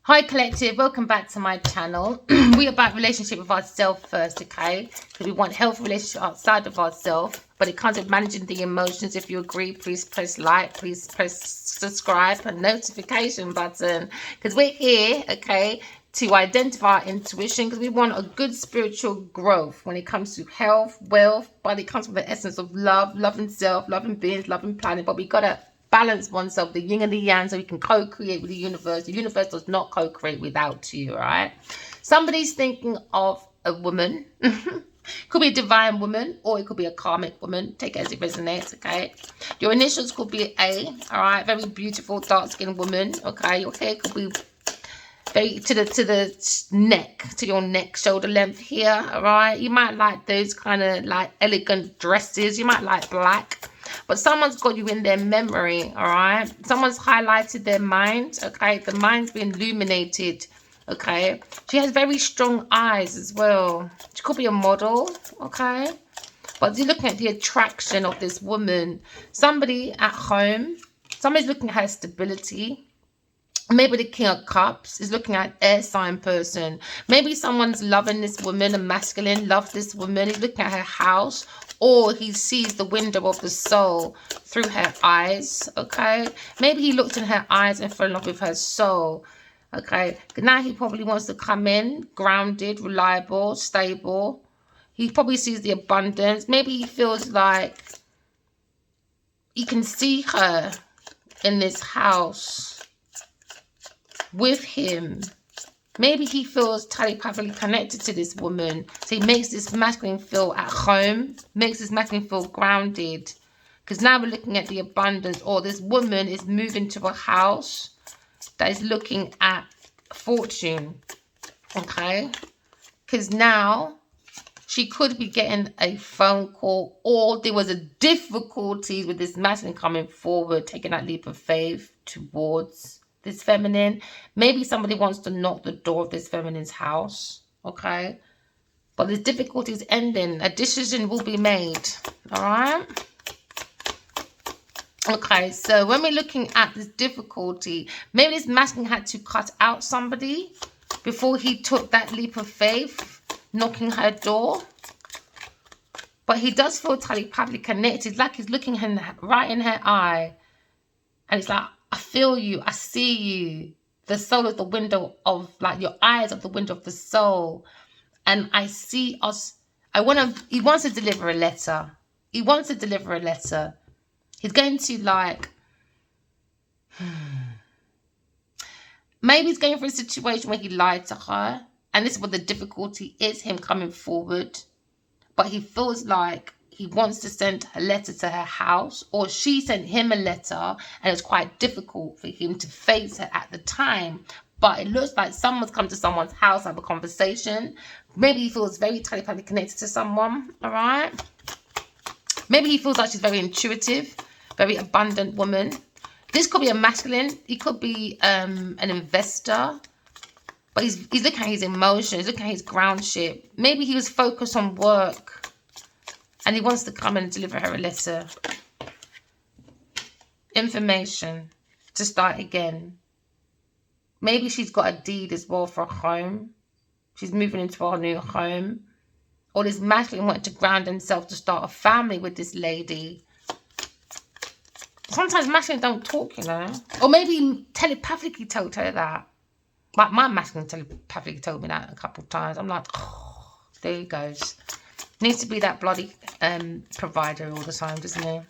Hi collective, welcome back to my channel. We're about relationship with ourselves first, okay? Because we want healthy relationship outside of ourselves, but it comes with managing the emotions. If you agree, please press like, please press subscribe and notification button, because we're here, okay, to identify our intuition, because we want a good spiritual growth when it comes to health, wealth, but it comes from the essence of love, loving self, loving beings, loving planet. But we gotta balance oneself, the yin and the yang, so we can co-create with the universe. The universe does not co-create without you, right? Somebody's thinking of a woman. Could be a divine woman, or it could be a karmic woman. Take it as it resonates, okay? Your initials could be A, all right? Very beautiful, dark-skinned woman, okay? Your hair could be very to the neck, to your neck, shoulder length here, all right? You might like those kind of like elegant dresses. You might like black. But someone's got you in their memory, all right? Someone's highlighted their mind, okay? The mind's been illuminated, okay? She has very strong eyes as well. She could be a model, okay? But you're looking at the attraction of this woman. Somebody at home, somebody's looking at her stability. Maybe the King of Cups is looking at air sign person. Maybe someone's loving this woman, a masculine loves this woman. He's looking at her house, or he sees the window of the soul through her eyes, okay? Maybe he looked in her eyes and fell in love with her soul, okay? Now he probably wants to come in grounded, reliable, stable. He probably sees the abundance. Maybe he feels like he can see her in this house with him. Maybe he feels telepathically connected to this woman, so he makes this masculine feel at home, makes this masculine feel grounded, because now we're looking at the abundance. Or this woman is moving to a house that is looking at fortune, okay? Because now she could be getting a phone call, or there was a difficulty with this masculine coming forward, taking that leap of faith towards this feminine. Maybe somebody wants to knock the door of this feminine's house, okay? But this difficulty is ending. A decision will be made, all right? Okay, so when we're looking at this difficulty, maybe this masculine had to cut out somebody before he took that leap of faith, knocking her door. But he does feel telepathically connected. It's like he's looking her right in her eye, and it's like, I feel you, I see you. The soul is the window of, like, your eyes of the window of the soul. And I see us. He wants to deliver a letter. He wants to deliver a letter. He's going to, like, maybe he's going through a situation where he lied to her. And this is what the difficulty is, him coming forward. But he feels like he wants to send a letter to her house, or she sent him a letter, and it's quite difficult for him to face her at the time. But it looks like someone's come to someone's house, have a conversation. Maybe he feels very telepathically connected to someone, all right? Maybe he feels like she's very intuitive, very abundant woman. This could be a masculine. He could be an investor. But he's looking at his emotions, he's looking at his groundship. Maybe he was focused on work, and he wants to come and deliver her a letter. Information to start again. Maybe she's got a deed as well for a home. She's moving into a new home. Or this masculine wanted to ground himself to start a family with this lady. Sometimes masculine don't talk, you know. Or maybe he telepathically told her that. Like, my masculine telepathically told me that a couple of times. I'm like, oh, there he goes. Needs to be that bloody provider all the time, doesn't he?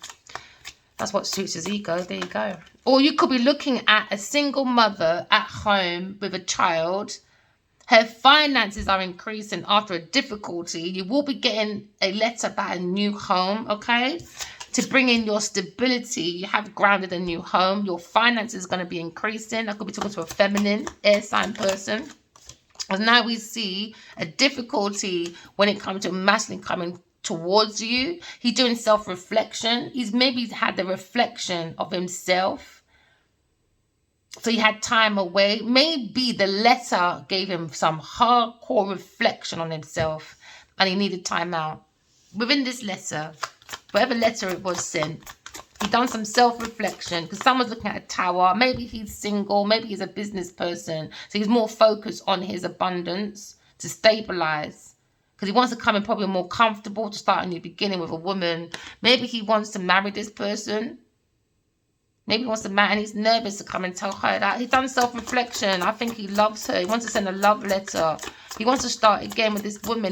That's what suits his ego. There you go. Or you could be looking at a single mother at home with a child. Her finances are increasing after a difficulty. You will be getting a letter about a new home, okay? To bring in your stability. You have grounded a new home. Your finances are going to be increasing. I could be talking to a feminine air sign person. And now we see a difficulty when it comes to masculine coming towards you. He's doing self-reflection. He's maybe had the reflection of himself. So he had time away. Maybe the letter gave him some hardcore reflection on himself, and he needed time out. Within this letter, whatever letter it was sent, He's done some self-reflection because someone's looking at a tower. Maybe he's single. Maybe he's a business person. So he's more focused on his abundance to stabilize. Because he wants to come in probably more comfortable to start a new beginning with a woman. Maybe he wants to marry this person. Maybe he wants to marry and he's nervous to come and tell her that. He's done self-reflection. I think he loves her. He wants to send a love letter. He wants to start again with this woman.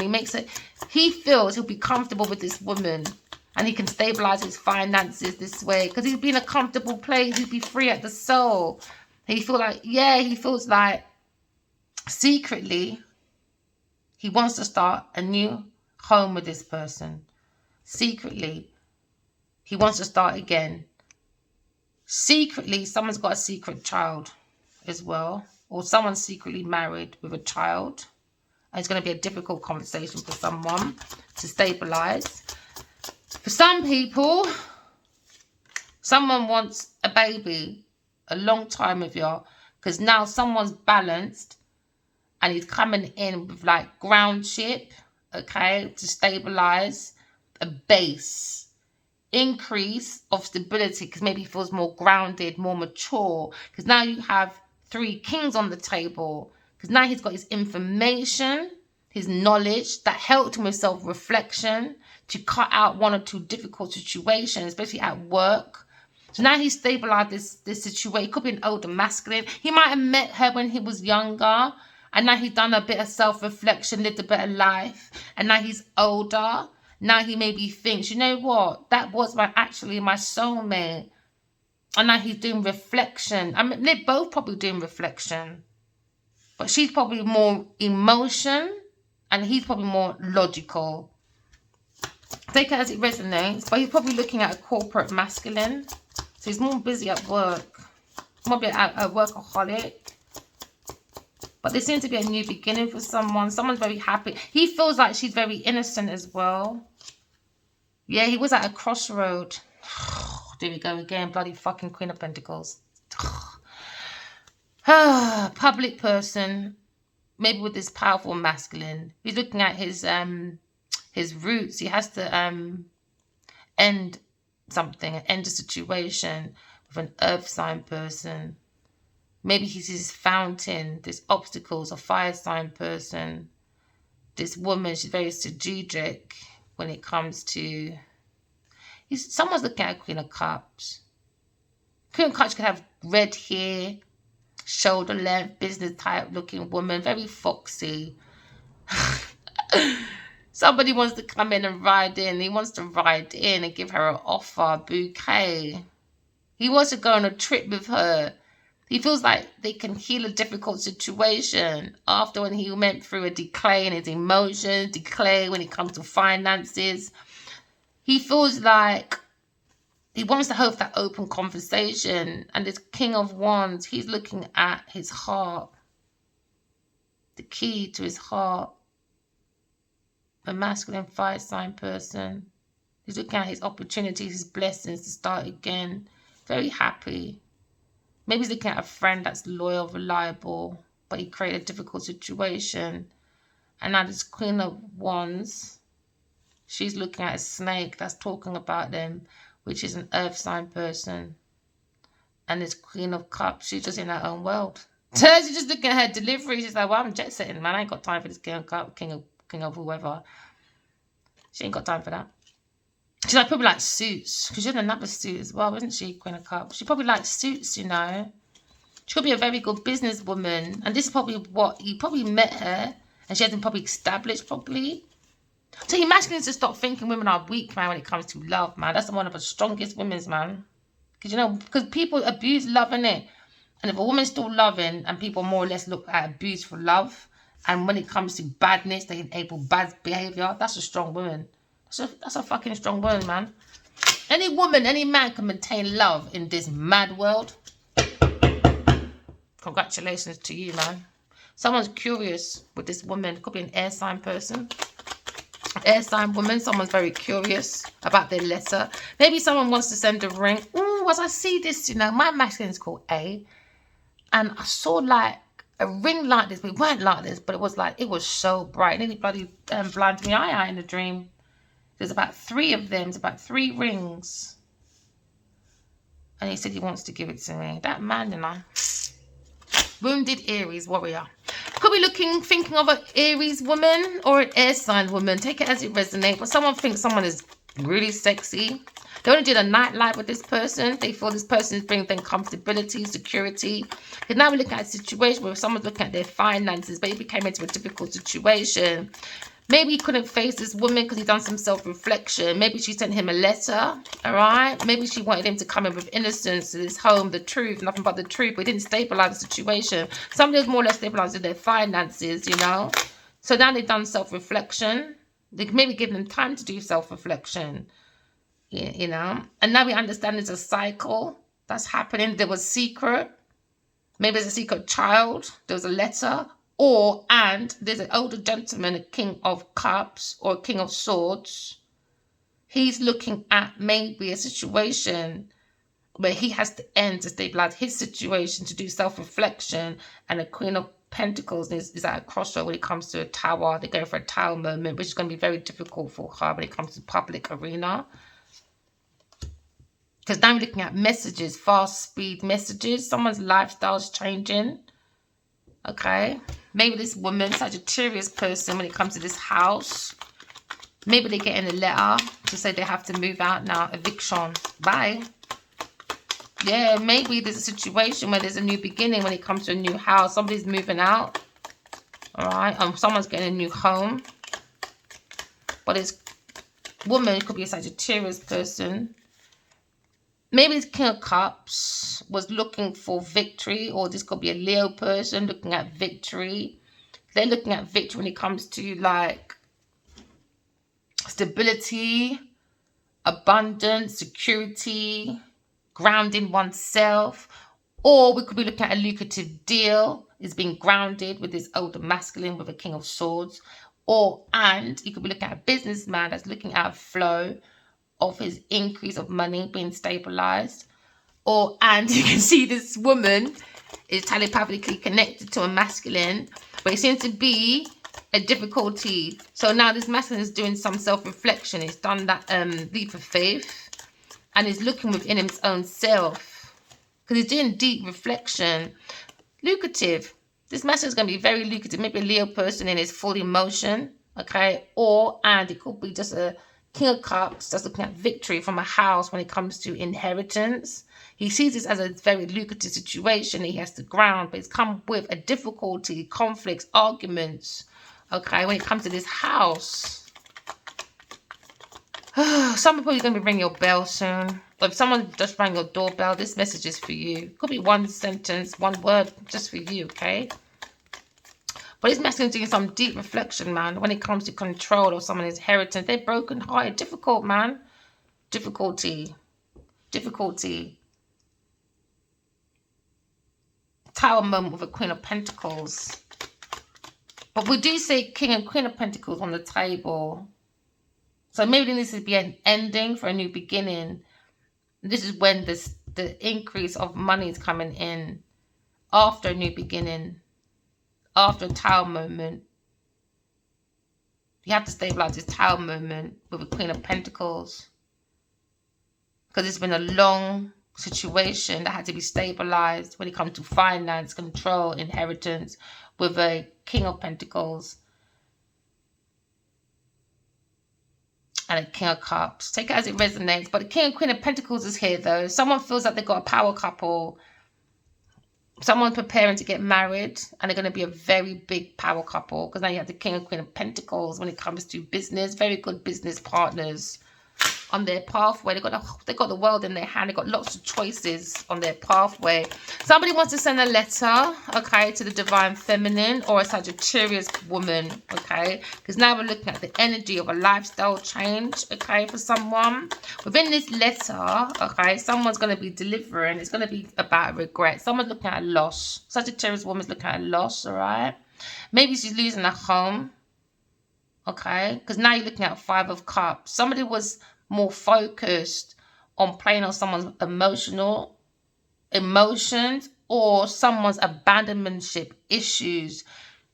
He feels he'll be comfortable with this woman. And he can stabilize his finances this way. Because he'll be in a comfortable place. He'll be free at the soul. He feels like secretly he wants to start a new home with this person. Secretly, he wants to start again. Secretly, someone's got a secret child as well. Or someone's secretly married with a child. And it's going to be a difficult conversation for someone to stabilize. For some people, someone wants a baby a long time with you. Because now someone's balanced. And he's coming in with like groundship, okay, to stabilize a base. Increase of stability because maybe he feels more grounded, more mature. Because now you have 3 kings on the table. Because now he's got his information, his knowledge that helped him with self-reflection to cut out 1 or 2 difficult situations, especially at work. So now he's stabilized this situation. It could be an older masculine. He might have met her when he was younger. And now he's done a bit of self-reflection, lived a better life. And now he's older. Now he maybe thinks, you know what? That was actually my soulmate. And now he's doing reflection. I mean, they're both probably doing reflection. But she's probably more emotion. And he's probably more logical. Take it as it resonates. But he's probably looking at a corporate masculine. So he's more busy at work. Maybe a workaholic. But there seems to be a new beginning for someone. Someone's very happy. He feels like she's very innocent as well. Yeah, he was at a crossroad. There we go again. Bloody fucking Queen of Pentacles. Public person. Maybe with this powerful masculine. He's looking at his roots. He has to end something. End a situation with an earth sign person. Maybe he's his fountain, this obstacles, a fire sign person. This woman, she's very strategic when it comes to... Someone's looking at Queen of Cups. Queen of Cups could have red hair, shoulder length, business type looking woman, very foxy. Somebody wants to come in and ride in. He wants to ride in and give her an offer, a bouquet. He wants to go on a trip with her. He feels like they can heal a difficult situation after when he went through a decay in his emotions, decay when it comes to finances. He feels like he wants to host that open conversation. And this King of Wands, he's looking at his heart. The key to his heart. A masculine fire sign person. He's looking at his opportunities, his blessings to start again. Very happy. Maybe he's looking at a friend that's loyal, reliable, but he created a difficult situation. And now this Queen of Wands, she's looking at a snake that's talking about them, which is an earth sign person. And this Queen of Cups, she's just in her own world. So she's just looking at her delivery. She's like, well, I'm jet setting, man. I ain't got time for this King of Cups, King of whoever. She ain't got time for that. She's like, probably like suits. Because she's in another suit as well, isn't she, Queen of Cups? She probably likes suits, you know. She could be a very good businesswoman. And this is probably what, he probably met her. And she hasn't probably established properly. So you masculines to stop thinking women are weak, man, when it comes to love, man. That's one of the strongest women's, man. Because, you know, because people abuse love, innit? And if a woman's still loving and people more or less look at abuse for love, and when it comes to badness, they enable bad behaviour, that's a strong woman. That's a fucking strong woman, man. Any woman, any man can maintain love in this mad world. Congratulations to you, man. Someone's curious with this woman. Could be an air sign person. Air sign woman. Someone's very curious about their letter. Maybe someone wants to send a ring. Ooh, as I see this, you know, my masculine is called A. And I saw like a ring like this. But it weren't like this, but it was like, it was so bright. Nearly bloody blinded me eye in the dream. There's about 3 of them. There's about 3 rings. And he said he wants to give it to me. That man, you know. Wounded Aries warrior. Could be thinking of an Aries woman or an air sign woman. Take it as it resonates. But someone thinks someone is really sexy. They only did a nightlife with this person. They feel this person is bringing them comfortability, security. Because now we're looking at a situation where someone's looking at their finances, but he became into a difficult situation. Maybe he couldn't face this woman because he done some self-reflection. Maybe she sent him a letter, all right? Maybe she wanted him to come in with innocence to this home, the truth, nothing but the truth, but he didn't stabilize the situation. Somebody was more or less stabilizing their finances, you know? So now they've done self-reflection. They maybe give them time to do self-reflection, you know? And now we understand there's a cycle that's happening. There was secret. Maybe there's a secret child. There was a letter. And there's an older gentleman, a king of cups or a king of swords. He's looking at maybe a situation where he has to end to stabilize his situation, to do self-reflection. And the queen of pentacles is at a crossroad when it comes to a tower. They're going for a tower moment, which is going to be very difficult for her when it comes to public arena. Because now we're looking at messages, fast speed messages. Someone's lifestyle is changing. Okay, maybe this woman, Sagittarius person, when it comes to this house, maybe they get in a letter to say they have to move out now. Eviction. Bye. Yeah, maybe there's a situation where there's a new beginning when it comes to a new house. Somebody's moving out. All right, someone's getting a new home. But this woman could be a Sagittarius person. Maybe this King of Cups was looking for victory, or this could be a Leo person looking at victory. They're looking at victory when it comes to like stability, abundance, security, grounding oneself. Or we could be looking at a lucrative deal. It's being grounded with this older masculine with a King of Swords. And you could be looking at a businessman that's looking at a flow of his increase of money being stabilized. And you can see this woman is telepathically connected to a masculine, but it seems to be a difficulty. So now this masculine is doing some self-reflection. He's done that leap of faith, and he's looking within his own self because he's doing deep reflection. Lucrative. This masculine is going to be very lucrative. Maybe a Leo person in his full emotion. Okay, and it could be just a King of Cups that's looking at victory from a house when it comes to inheritance. He sees this as a very lucrative situation. He has to ground, but it's come with a difficulty, conflicts, arguments. Okay, when it comes to this house. Some people are going to be ringing your bell soon. But if someone just rang your doorbell, this message is for you. Could be one sentence, one word just for you, okay? But this masculine doing some deep reflection, man, when it comes to control or someone's inheritance. They're broken hearted. Difficult, man. Difficulty. Tower moment with a Queen of Pentacles. But we do say King and Queen of Pentacles on the table. So maybe there needs to be an ending for a new beginning. This is when the increase of money is coming in after a new beginning. After a tower moment. You have to stabilize this tower moment with a Queen of Pentacles. Because it's been a long situation that had to be stabilized when it comes to finance, control, inheritance, with a King of Pentacles and a King of Cups. Take it as it resonates. But the King and Queen of Pentacles is here though. Someone feels like they've got a power couple. Someone preparing to get married, and they're going to be a very big power couple, because now you have the King and Queen of Pentacles when it comes to business. Very good business partners on their pathway. They got the world in their hand. They got lots of choices on their pathway. Somebody wants to send a letter, okay, to the Divine Feminine or a Sagittarius woman, okay, because now we're looking at the energy of a lifestyle change, okay, for someone. Within this letter, okay, someone's going to be delivering. It's going to be about regret. Someone's looking at a loss. Sagittarius woman's looking at a loss, all right. Maybe she's losing a home, okay, because now you're looking at 5 of Cups. Somebody was more focused on playing on someone's emotions or someone's abandonmentship issues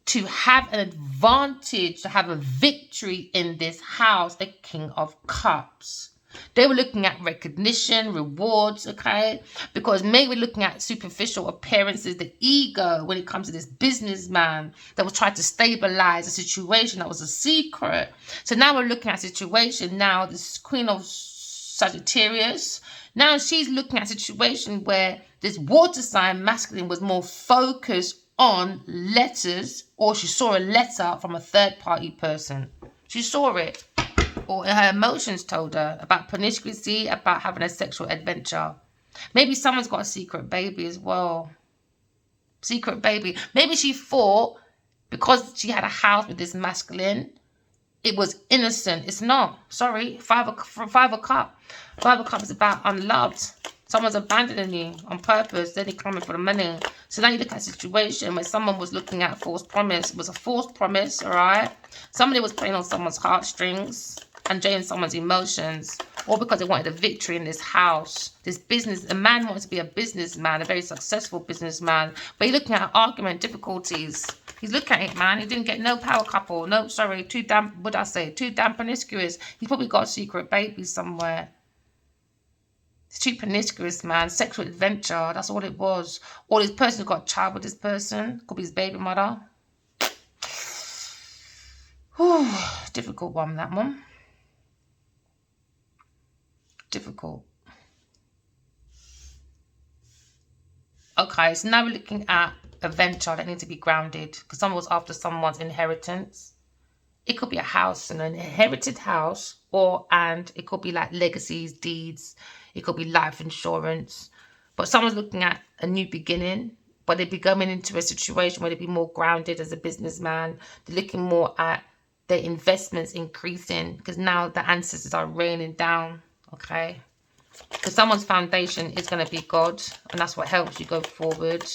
to have an advantage, to have a victory in this house, the King of Cups. They were looking at recognition, rewards, okay? Because maybe looking at superficial appearances, the ego when it comes to this businessman that was trying to stabilize a situation that was a secret. So now we're looking at a situation now, this Queen of Sagittarius. Now she's looking at a situation where this water sign masculine was more focused on letters, or she saw a letter from a third party person. She saw it, or her emotions told her about promiscuity, about having a sexual adventure. Maybe someone's got a secret baby as well. Secret baby. Maybe she thought because she had a house with this masculine, it was innocent. It's not. Sorry. Five of Cup. Five of Cup is about unloved. Someone's abandoning you on purpose. Then they're coming for the money. So now you look at a situation where someone was looking at a false promise. It was a false promise, all right? Somebody was playing on someone's heartstrings and draining someone's emotions, or because they wanted a victory in this house. This business, a man wants to be a businessman, a very successful businessman, but he's looking at argument, difficulties. He's looking at it, man. He didn't get no power couple. No, sorry, too damn, what did I say? Too damn promiscuous. He's probably got a secret baby somewhere. It's too promiscuous, man. Sexual adventure, that's all it was. Or this person got a child with this person. Could be his baby mother. Whew, difficult one, that one. Difficult. Okay, so now we're looking at a venture that needs to be grounded because someone was after someone's inheritance. It could be a house, an inherited house, and it could be like legacies, deeds. It could be life insurance. But someone's looking at a new beginning, but they'd be going into a situation where they'd be more grounded as a businessman. They're looking more at their investments increasing because now the ancestors are raining down, okay? Because someone's foundation is going to be God, and that's what helps you go forward.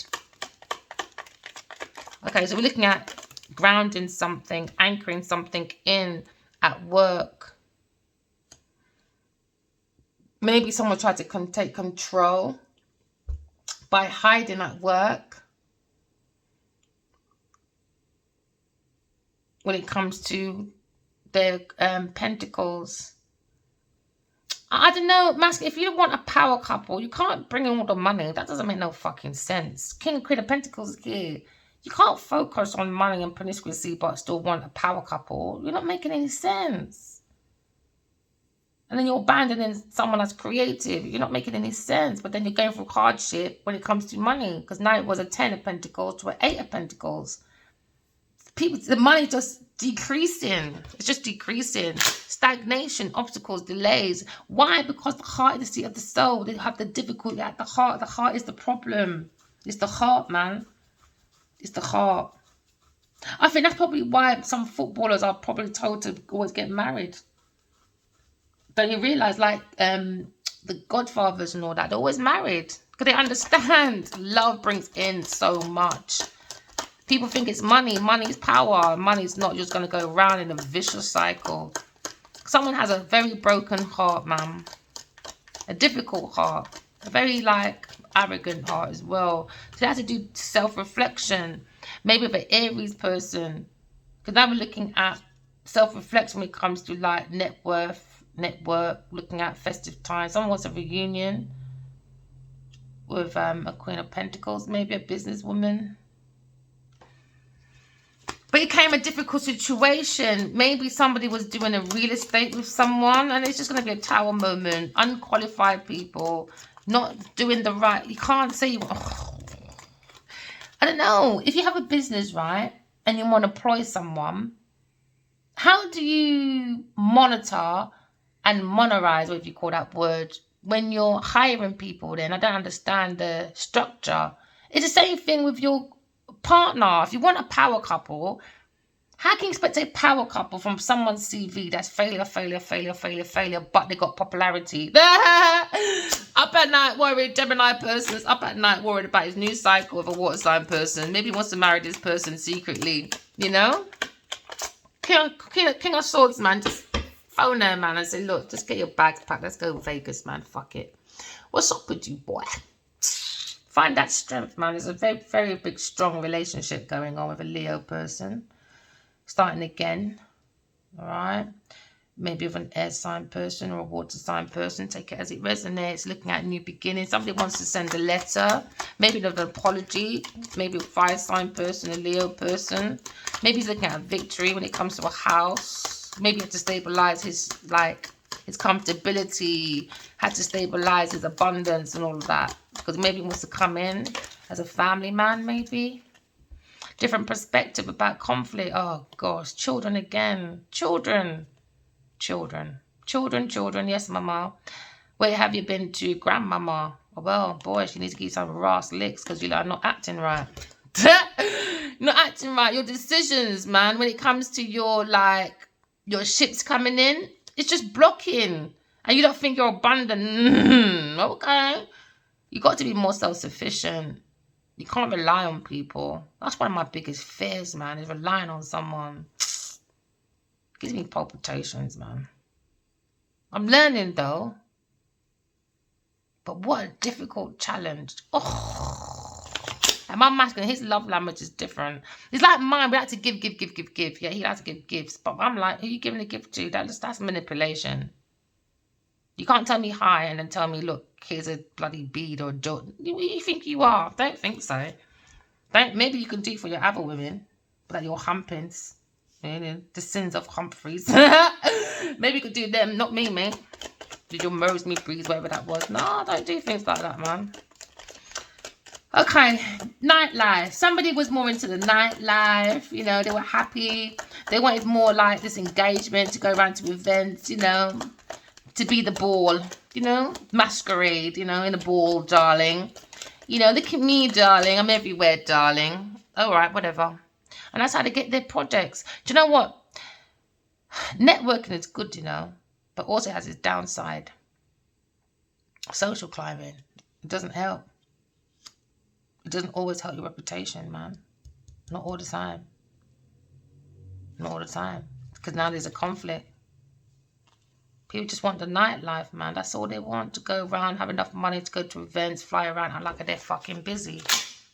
Okay, so we're looking at grounding something, anchoring something in at work. Maybe someone tried to take control by hiding at work when it comes to their pentacles. I don't know, Mask, if you want a power couple, you can't bring in all the money. That doesn't make no fucking sense. King and Queen of Pentacles is here. You can't focus on money and promiscuity but still want a power couple. You're not making any sense. And then you're abandoning someone that's creative. You're not making any sense. But then you're going through hardship when it comes to money. Because now it was a 10 of Pentacles to an 8 of Pentacles. People, the money just decreasing. It's just decreasing. Stagnation, obstacles, delays. Why? Because the heart is the seat of the soul. They have the difficulty at the heart. The heart is the problem. It's the heart, man. It's the heart. I think that's probably why some footballers are probably told to always get married. Don't you realise, like the Godfathers and all that, they're always married because they understand love brings in so much. People think it's money. Money is power. Money is not just going to go around in a vicious cycle. Someone has a very broken heart, man. A difficult heart. A very, like, arrogant heart as well. So they have to do self-reflection. Maybe the Aries person. Because now we're looking at self-reflection when it comes to, like, network, looking at festive time. Someone wants a reunion with a Queen of Pentacles, maybe a businesswoman. But it came a difficult situation. Maybe somebody was doing a real estate with someone and it's just going to be a tower moment. Unqualified people, not doing the right. You can't say, oh. I don't know. If you have a business, right, and you want to employ someone, how do you monitor and monetize, what if you call that word, when you're hiring people? Then I don't understand the structure. It's the same thing with your partner. If you want a power couple, how can you expect a power couple from someone's CV that's failure, but they got popularity? Up at night worried, Gemini person's up at night worried about his new cycle with a water sign person. Maybe he wants to marry this person secretly, you know? King of Swords, man, just phone her, man, and say, look, just get your bags packed. Let's go to Vegas, man. Fuck it. What's up with you, boy? Find that strength, man. There's a very, very big, strong relationship going on with a Leo person. Starting again. All right. maybe of an air sign person or a water sign person. Take it as it resonates. Looking at new beginnings. Somebody wants to send a letter, maybe an apology, maybe a fire sign person, a Leo person. Maybe he's looking at victory when it comes to a house. Maybe he had to stabilize his his comfortability, had to stabilize his abundance and all of that, because maybe he wants to come in as a family man. Maybe different perspective about conflict. Oh gosh, children again. Children. Yes, mama. Where have you been to, grandmama? Well, boy, she needs to give you some raw licks because you're not acting right. Not acting right. Your decisions, man, when it comes to your ships coming in, it's just blocking. And you don't think you're abundant. Okay. You got to be more self-sufficient. You can't rely on people. That's one of my biggest fears, man, is relying on someone. Gives me palpitations, man. I'm learning, though. But what a difficult challenge. Oh. And my masculine, his love language is different. It's like mine. We like to give. Yeah, he likes to give gifts. But I'm like, who are you giving a gift to? That's manipulation. You can't tell me hi and then tell me, look, here's a bloody bead or a jewel. Who do you think you are? Don't think so. Maybe you can do for your other women, but your humpings. The sins of Humphreys. Maybe you could do them, not me, mate. Did your Rosemary Breeze, whatever that was. No, don't do things like that, man. Okay, nightlife. Somebody was more into the nightlife. You know, they were happy. They wanted more like this engagement, to go around to events, you know, to be the ball, you know, masquerade, you know, in a ball, darling. You know, look at me, darling. I'm everywhere, darling. All right, whatever. And that's how they get their projects. Do you know what? Networking is good, you know, but also has its downside. Social climbing, it doesn't help. It doesn't always help your reputation, man. Not all the time. Not all the time. Because now there's a conflict. People just want the nightlife, man. That's all they want. To go around, have enough money to go to events, fly around, and like they're fucking busy.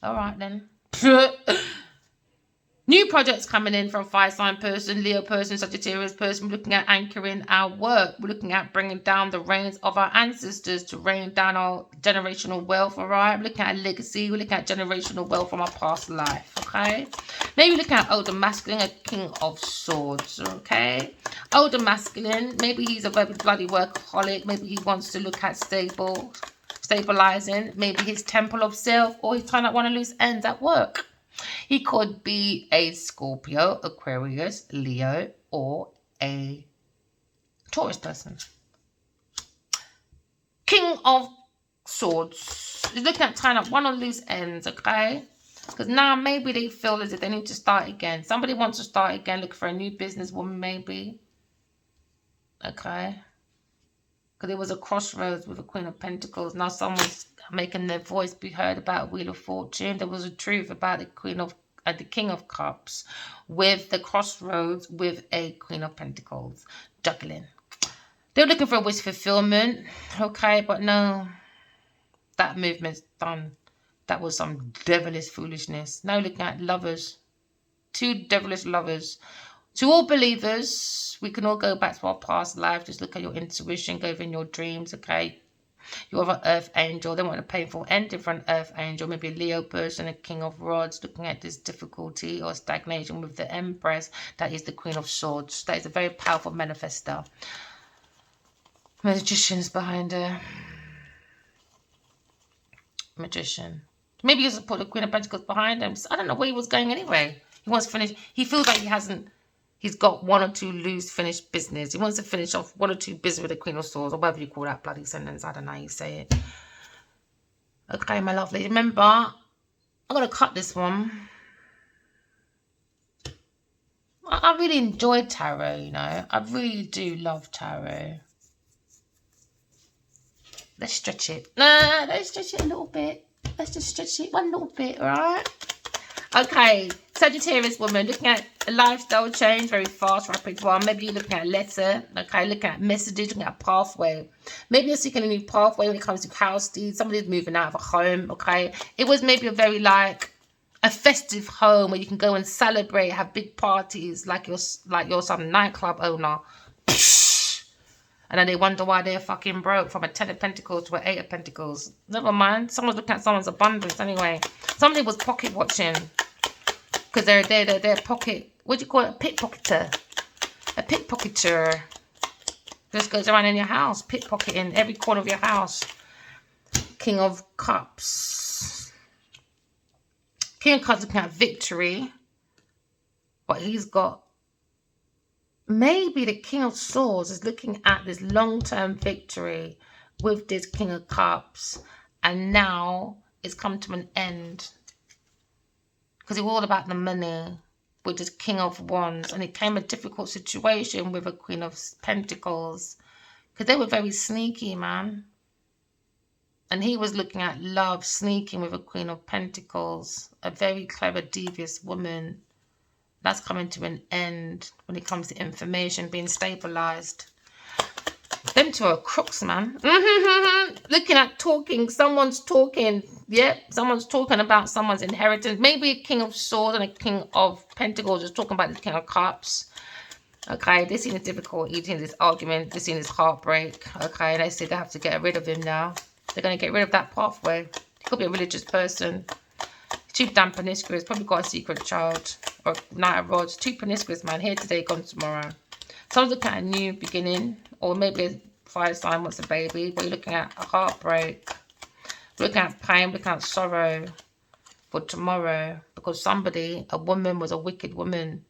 All right, then. New projects coming in from fire sign person, Leo person, Sagittarius person. We're looking at anchoring our work. We're looking at bringing down the reigns of our ancestors to rain down our generational wealth, all right? We're looking at legacy. We're looking at generational wealth from our past life, okay? Maybe looking at older masculine, a king of swords, okay? Older masculine, maybe he's a very bloody workaholic. Maybe he wants to look at stabilizing. Maybe his temple of self, or he's trying to want to loose ends at work. He could be a Scorpio, Aquarius, Leo, or a Taurus person. King of Swords. He's looking at tying up one of loose ends, okay? Because now maybe they feel as if they need to start again. Somebody wants to start again, looking for a new businesswoman, maybe. Okay? Because there was a crossroads with the Queen of Pentacles. Now someone's making their voice be heard about Wheel of Fortune. There was a truth about the the King of Cups with the crossroads with a Queen of Pentacles juggling. They were looking for a wish fulfillment, okay, but no, that movement's done. That was some devilish foolishness. Now looking at lovers, two devilish lovers. To all believers, we can all go back to our past life. Just look at your intuition, go in your dreams, okay? You have an earth angel. They want a painful ending for an earth angel. Maybe a Leo person, a king of rods, looking at this difficulty or stagnation with the empress. That is the queen of swords. That is a very powerful manifester. Magician's behind her. Magician. Maybe you just put the Queen of Pentacles behind him. I don't know where he was going anyway. He wants to finish. He feels like he's got one or two loose finished business. He wants to finish off one or two business with the Queen of Swords, or whatever you call that bloody sentence. I don't know how you say it. Okay, my lovely. Remember, I'm going to cut this one. I really enjoy tarot, you know. I really do love tarot. Let's stretch it. Nah, let's stretch it a little bit. Let's just stretch it one little bit, alright? Okay, Sagittarius woman, looking at a lifestyle change, very fast, rapid one. Maybe you're looking at a letter, okay, looking at messages, looking at a pathway. Maybe you're seeking a new pathway when it comes to house deeds. Somebody's moving out of a home, okay? It was maybe a very a festive home where you can go and celebrate, have big parties, like you're some nightclub owner. And then they wonder why they're fucking broke from a 10 of Pentacles to an 8 of Pentacles. Never mind. Someone's looking at someone's abundance anyway. Somebody was pocket watching. Because they're pocket... What do you call it? A pickpocketer. A pickpocketer. Just goes around in your house. Pickpocketing every corner of your house. King of Cups. King of Cups looking at victory. But he's got... Maybe the King of Swords is looking at this long-term victory with this King of Cups. And now it's come to an end. Because it was all about the money with this King of Wands. And it came a difficult situation with a Queen of Pentacles. Because they were very sneaky, man. And he was looking at love, sneaking with a Queen of Pentacles. A very clever, devious woman. That's coming to an end when it comes to information being stabilized. Them two are crooks, man. Looking at talking. Someone's talking. Yep, someone's talking about someone's inheritance. Maybe a King of Swords and a King of Pentacles is talking about the King of Cups. Okay, they're seeing the difficulty in this argument. They're seeing this heartbreak. Okay, they say they have to get rid of him now. They're going to get rid of that pathway. He could be a religious person. Two damn Paniscus, probably got a secret child. Or Knight of Rods. Two Paniscus, man. Here today, gone tomorrow. Someone's looking at a new beginning. Or maybe a fire sign wants a baby. But you're looking at a heartbreak. We're looking at pain. We're looking at sorrow for tomorrow. Because somebody, a woman, was a wicked woman.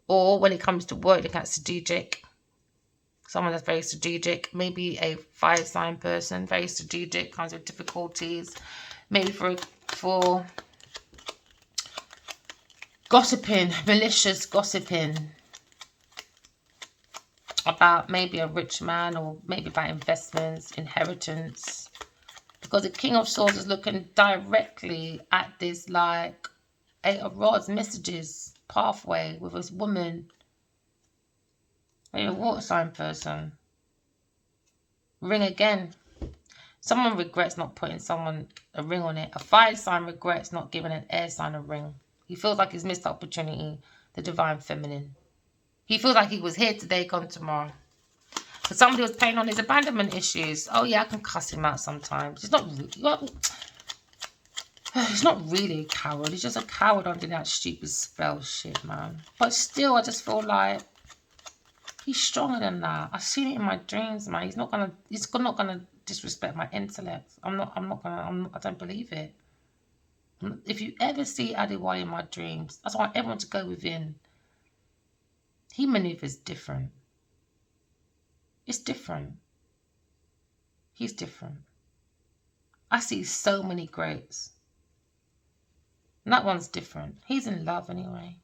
Or when it comes to work, looking at strategic. Someone that's very strategic. Maybe a fire sign person. Very strategic. Kinds of difficulties. Maybe for gossiping, malicious gossiping about maybe a rich man or maybe about investments, inheritance. Because the King of Swords is looking directly at this like 8 of Rods messages pathway with this woman. Maybe a water sign person. Ring again. Someone regrets not putting a ring on it. A fire sign regrets not giving an air sign a ring. He feels like he's missed the opportunity. The divine feminine. He feels like he was here today, gone tomorrow. But somebody was playing on his abandonment issues. Oh yeah, I can cuss him out sometimes. He's not really a coward. He's just a coward under that stupid spell shit, man. But still, I just feel like he's stronger than that. I've seen it in my dreams, man. He's not gonna disrespect my intellect. I don't believe it. If you ever see Adewale in my dreams, that's why everyone to go within. He maneuvers different. It's different. He's different. I see so many greats. And that one's different. He's in love anyway.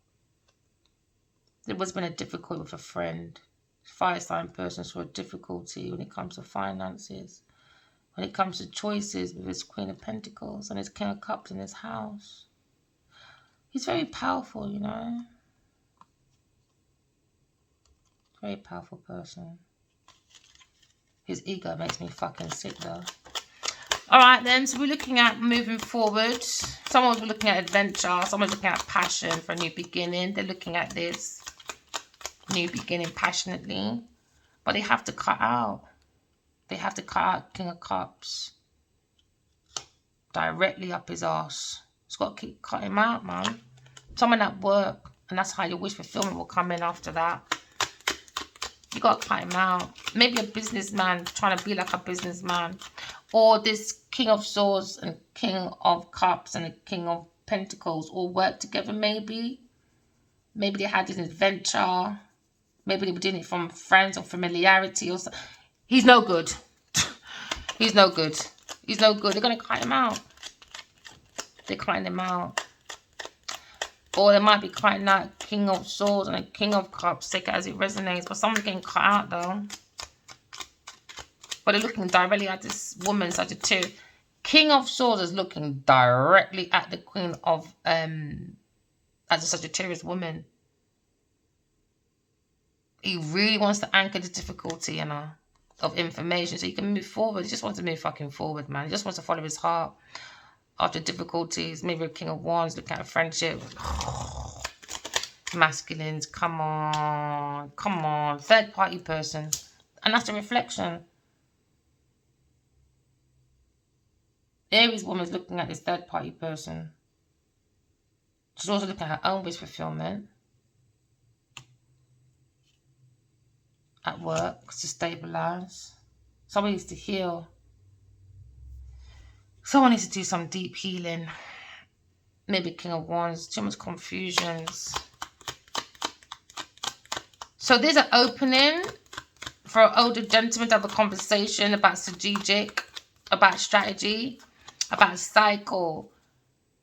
There was been a difficulty with a friend. Fire sign person saw a difficulty when it comes to finances. When it comes to choices with his Queen of Pentacles and his King of Cups in his house. He's very powerful, you know. Very powerful person. His ego makes me fucking sick though. Alright then, so we're looking at moving forward. Someone's looking at adventure. Someone's looking at passion for a new beginning. They're looking at this new beginning passionately. But they have to cut out. They have to cut out King of Cups. Directly up his arse. It's got to keep cutting him out, man. Someone at work. And that's how your wish fulfillment will come in after that. You got to cut him out. Maybe a businessman trying to be like a businessman. Or this King of Swords and King of Cups and a King of Pentacles all work together maybe. Maybe they had an adventure. Maybe they were doing it from friends or familiarity or something. He's no good. He's no good. He's no good. They're going to cut him out. They're cutting him out. Or they might be cutting out King of Swords and a King of Cups. Take it as it resonates. But someone's getting cut out though. But they're looking directly at this woman, Sagittarius. King of Swords is looking directly at the Queen of, at the Sagittarius woman. He really wants to anchor the difficulty, you know, of information so he can move forward. He just wants to move fucking forward, man. He just wants to follow his heart after difficulties. Maybe a King of Wands, looking at a friendship. Masculines, come on. Come on. Third party person. And that's a reflection. Aries woman's looking at this third party person. She's also looking at her own wish fulfillment. At work, to stabilize. Someone needs to heal. Someone needs to do some deep healing. Maybe King of Wands. Too much confusions. So there's an opening for an older gentleman to have a conversation about strategic, about strategy, about a cycle.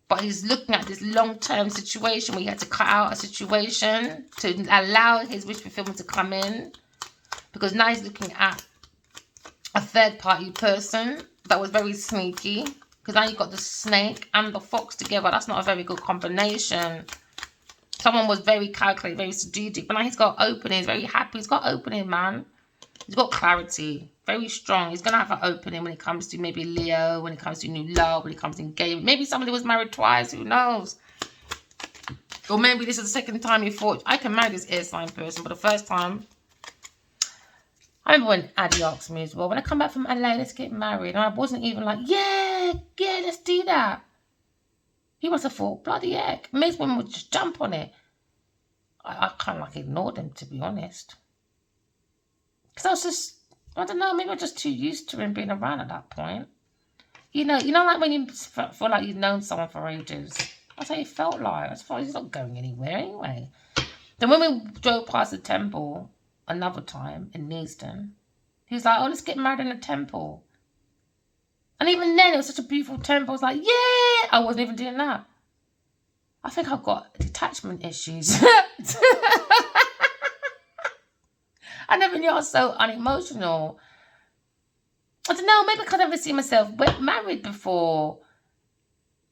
But he's looking at this long-term situation where he had to cut out a situation to allow his wish fulfillment to come in. Because now he's looking at a third-party person that was very sneaky. Because now you've got the snake and the fox together. That's not a very good combination. Someone was very calculated, very strategic. But now he's got opening. He's very happy. He's got opening, man. He's got clarity. Very strong. He's going to have an opening when it comes to maybe Leo, when it comes to new love, when it comes to engagement. Maybe somebody was married twice. Who knows? Or maybe this is the second time you thought, I can marry this air sign person. But the first time, I remember when Addy asked me as well, when I come back from LA, let's get married. And I wasn't even like, yeah, let's do that. He must have thought, bloody heck. Most women would just jump on it. I kind of like ignored him, to be honest. Because I was just, I don't know, maybe I'm just too used to him being around at that point. You know, like when you feel like you've known someone for ages. That's how you felt like. I just thought he's not going anywhere anyway. Then when we drove past the temple another time in Neasden, he was like, oh, let's get married in the temple. And even then, it was such a beautiful temple. I was like, yeah! I wasn't even doing that. I think I've got detachment issues. I never knew I was so unemotional. I don't know, maybe because I've never seen myself married before.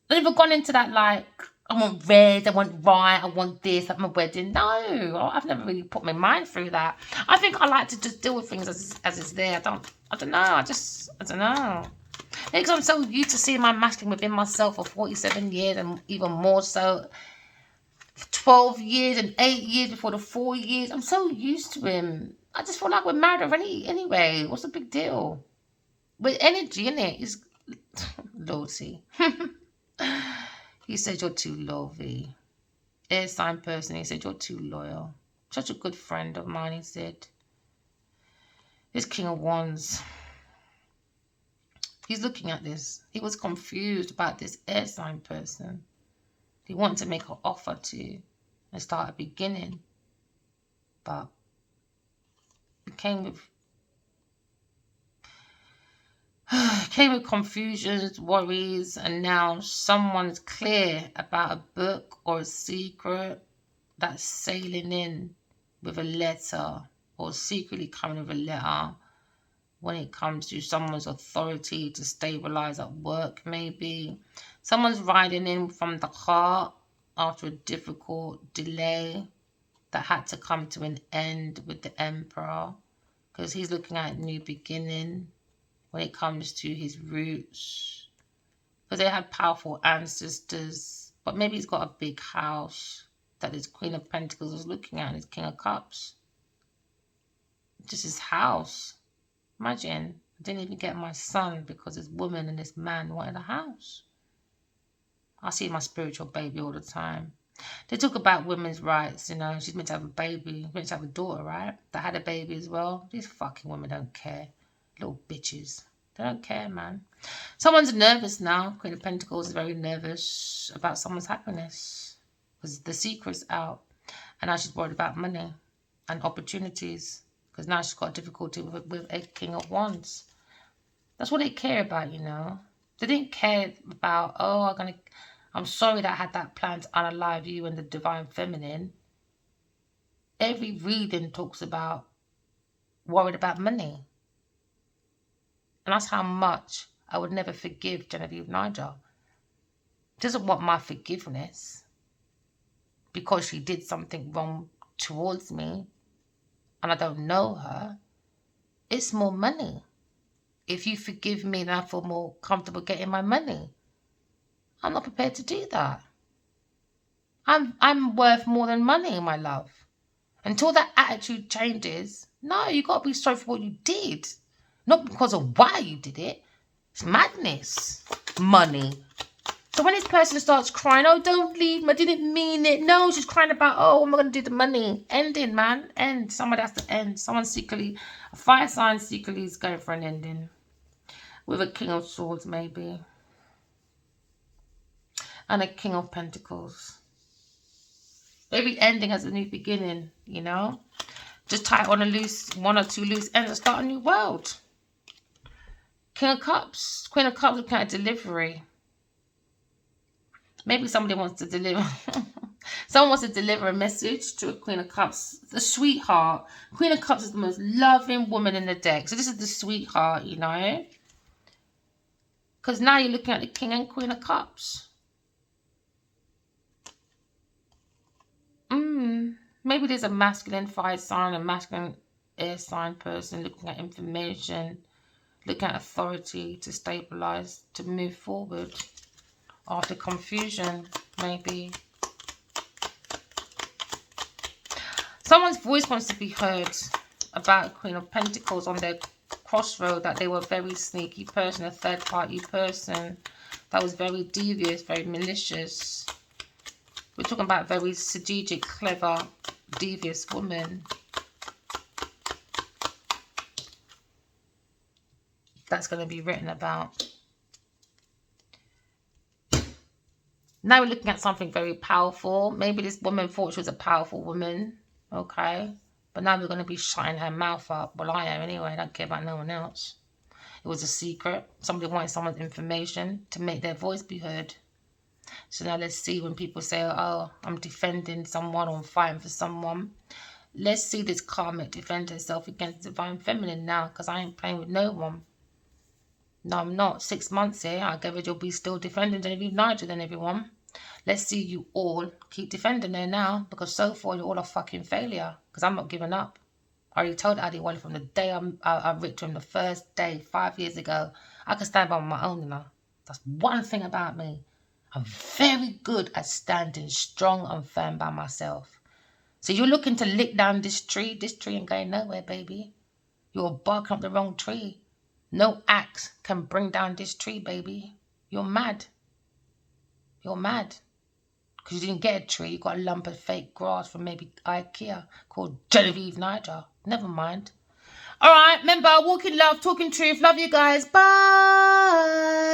I've never gone into that like, I want red, I want white, I want this at my wedding. No, I've never really put my mind through that. I think I like to just deal with things as it's there. I don't know, I don't know. Because I'm so used to seeing my masculine within myself for 47 years and even more so 12 years and 8 years before the 4 years. I'm so used to him. I just feel like we're married already anyway. What's the big deal? With energy in it is loyalty. He said you're too lovey. Air sign person, he said you're too loyal. Such a good friend of mine, he said. This King of Wands. He's looking at this. He was confused about this air sign person. He wanted to make an offer to and start a beginning. But it came with confusions, worries, and now someone's clear about a book or a secret that's sailing in with a letter or secretly coming with a letter when it comes to someone's authority to stabilize at work, maybe. Someone's riding in from the heart after a difficult delay that had to come to an end with the Emperor because he's looking at a new beginning when it comes to his roots. Because they had powerful ancestors, but maybe he's got a big house that his Queen of Pentacles was looking at and his King of Cups. Just his house. Imagine, I didn't even get my son because this woman and this man wanted a house. I see my spiritual baby all the time. They talk about women's rights, you know. She's meant to have a baby, meant to have a daughter, right? That had a baby as well. These fucking women don't care. Little bitches. They don't care, man. Someone's nervous now. Queen of Pentacles is very nervous about someone's happiness because the secret's out. And now she's worried about money and opportunities. Because now she's got difficulty with a King of Wands. That's what they care about, you know. They didn't care about, oh, I'm sorry that I had that plan to unalive you and the divine feminine. Every reading talks about worried about money. And that's how much I would never forgive Genevieve Nigel. She doesn't want my forgiveness because she did something wrong towards me. And I don't know her. It's more money. If you forgive me, then I feel more comfortable getting my money. I'm not prepared to do that. I'm worth more than money, my love. Until that attitude changes, no, you got to be sorry for what you did. Not because of why you did it. It's madness. Money. So when this person starts crying, oh, don't leave me, I didn't mean it. No, she's crying about, oh, what am I going to do with the money? Ending, man. End. Somebody has to end. Someone secretly, a fire sign secretly is going for an ending. With a King of Swords, maybe. And a King of Pentacles. Every ending has a new beginning, you know? Just tie on one or two loose ends and start a new world. King of Cups. Queen of Cups looking at delivery. Maybe somebody wants to deliver. Someone wants to deliver a message to a Queen of Cups. The sweetheart. Queen of Cups is the most loving woman in the deck. So this is the sweetheart, you know. Because now you're looking at the King and Queen of Cups. Maybe there's a masculine fire sign, a masculine air sign person looking at information, looking at authority to stabilize, to move forward. After confusion, maybe. Someone's voice wants to be heard about a Queen of Pentacles on their crossroad, that they were a very sneaky person, a third-party person that was very devious, very malicious. We're talking about a very strategic, clever, devious woman. That's going to be written about. Now we're looking at something very powerful. Maybe this woman thought she was a powerful woman. Okay. But now we're going to be shutting her mouth up. Well, I am anyway. I don't care about no one else. It was a secret. Somebody wanted someone's information to make their voice be heard. So now let's see when people say, oh, I'm defending someone or I'm fighting for someone. Let's see this karmic defend herself against divine feminine now, because I ain't playing with no one. No, I'm not. 6 months here. I guess you'll be still defending Genevieve Nigel and everyone. Let's see you all keep defending her now, because so far you're all a fucking failure. Because I'm not giving up. I already told Addy Wally from the day I ripped him the first day, 5 years ago. I can stand by my own, you know. That's one thing about me. I'm very good at standing strong and firm by myself. So you're looking to lick down this tree ain't going nowhere, baby. You're barking up the wrong tree. No axe can bring down this tree, baby. You're mad. You're mad. Because you didn't get a tree. You got a lump of fake grass from maybe IKEA called Genevieve Nigel. Never mind. All right, remember, walking love, talking truth. Love you guys. Bye.